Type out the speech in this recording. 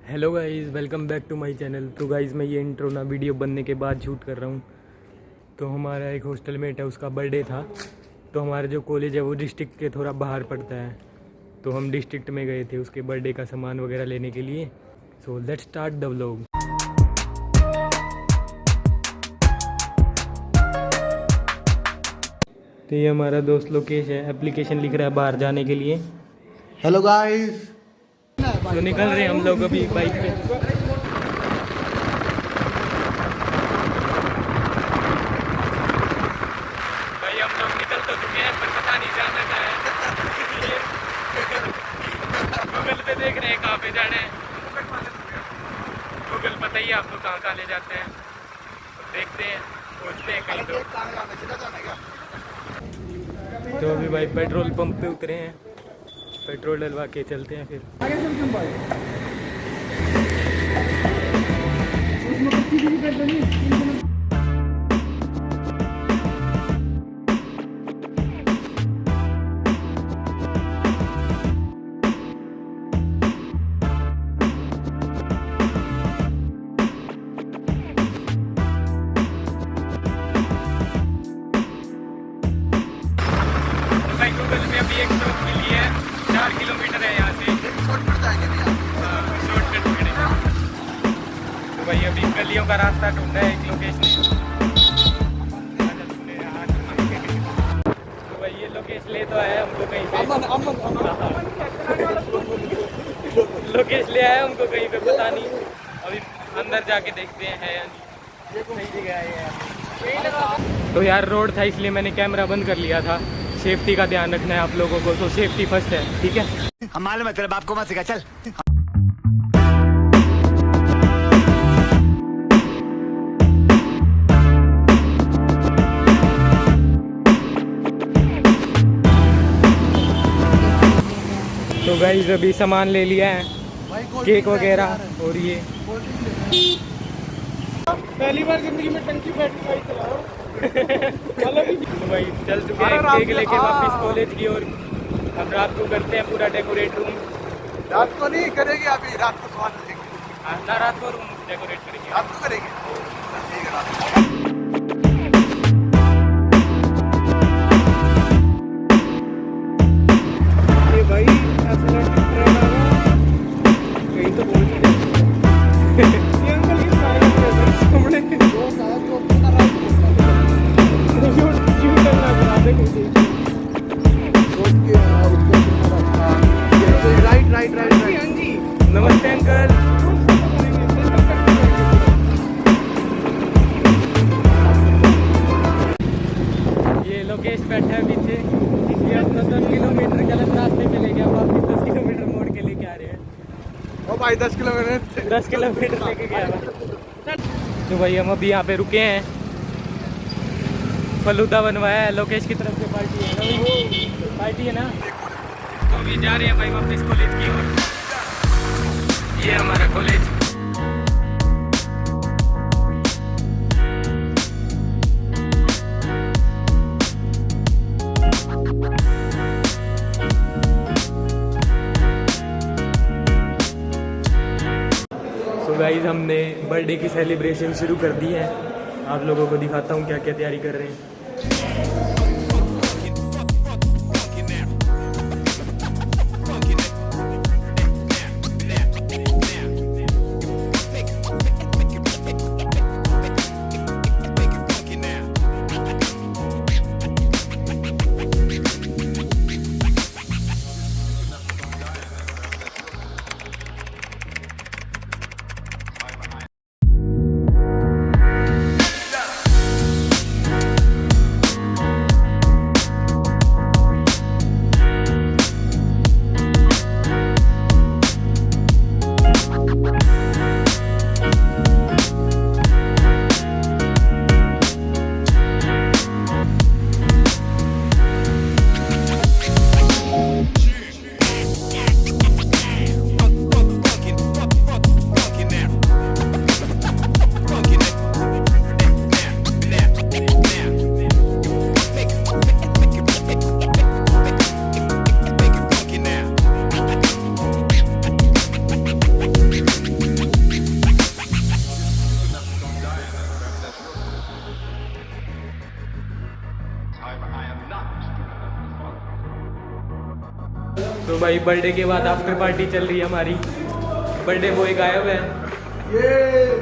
Hello guys, welcome back to my channel. तो guys मैं ये इंट्रो ना वीडियो बनने के बाद शूट कर रहा हूँ। तो हमारा एक हॉस्टल मेट है, उसका बर्थडे था। तो हमारा जो कॉलेज है वो डिस्ट्रिक्ट के थोड़ा बाहर पड़ता है, तो हम डिस्ट्रिक्ट में गए थे उसके बर्थडे का सामान वगैरह लेने के लिए। So let's start the vlog. तो ये हमारा दोस्त लोकेश है, एप्लीकेशन लिख रहा है बाहर जाने के लिए। Hello guys. तो निकल रहे हैं हम लोग अभी बाइक पे। भाई हम लोग निकल तो चुके हैं पर पता नहीं जाना कहाँ है। गूगल पे देख रहे हैं कहाँ पे जाना है। गूगल पता ही है आपको कहाँ कहाँ ले जाते हैं। तो देखते हैं, पहुँचते हैं कहीं तो अभी भाई पेट्रोल पंप पे उतरे हैं, पेट्रोल डलवा के चलते हैं फिर। भाई गूगल पे अभी एक शॉट मिली है, 4 किलोमीटर है यहाँ से। शॉर्टकट पकड़ेगा। तो भाई अभी गलियों का रास्ता ढूंढना है एक लोकेशन। तो भाई ये लोकेशन ले तो आया हमको कहीं पे। लोकेशन ले आया हमको कहीं पे, पता नहीं। अभी अंदर जाके देखते हैं है या नहीं। सही जगह है। तो यार रोड था इसलिए मैंने कैमरा बंद कर लिया था। सेफ्टी का ध्यान रखना है आप लोगों को, तो सेफ्टी फर्स्ट है, ठीक है। हम मालूम है तेरे बाप को मत सिखा, चल। तो गाइस अभी सामान ले लिया है, केक वगैरह। और ये पहली बार जिंदगी में टंकी बैटरी बाइक चला रहा हूँ। तो भाई चल चुके हैं केक लेके वापस कॉलेज की ओर। हम रात को करते हैं पूरा डेकोरेट रूम। रात को नहीं करेंगे, अभी रात को सामान लेंगे। ना रात को रूम डेकोरेट करेंगे, रात को करेंगे। ठीक है, रात को। ये भाई एथलेटिक ट्रेन आ रहा है, कहीं तो बोल नहीं रहे। ये अंकल किस कारण से भाई सामने दो साल को अपना रात को क्यों करना बता दे कहीं राइट। हाँ जी, नमस्ते अंकल। ये लोकेश बैठा है पीछे, ये अपना 10 किलोमीटर गलत रास्ते पे ले गया, वापस 10 किलोमीटर मोड़ के लेके आ रहे हैं। ओ भाई 10 किलोमीटर लेके गया। तो भाई हम अभी यहाँ पे रुके हैं, फलूदा बनवाया है लोकेश की तरफ से। पार्टी है ना। तो अभी जा रहे हैं भाई वापस कॉलेज की ओर। ये हमारा कॉलेज। सो गाइस हमने बर्थडे की सेलिब्रेशन शुरू कर दी है। आप लोगों को दिखाता हूँ क्या क्या तैयारी कर रहे हैं। तो भाई बर्थडे के बाद आफ्टर पार्टी चल रही है हमारी। बर्थडे बॉय गायब है। ये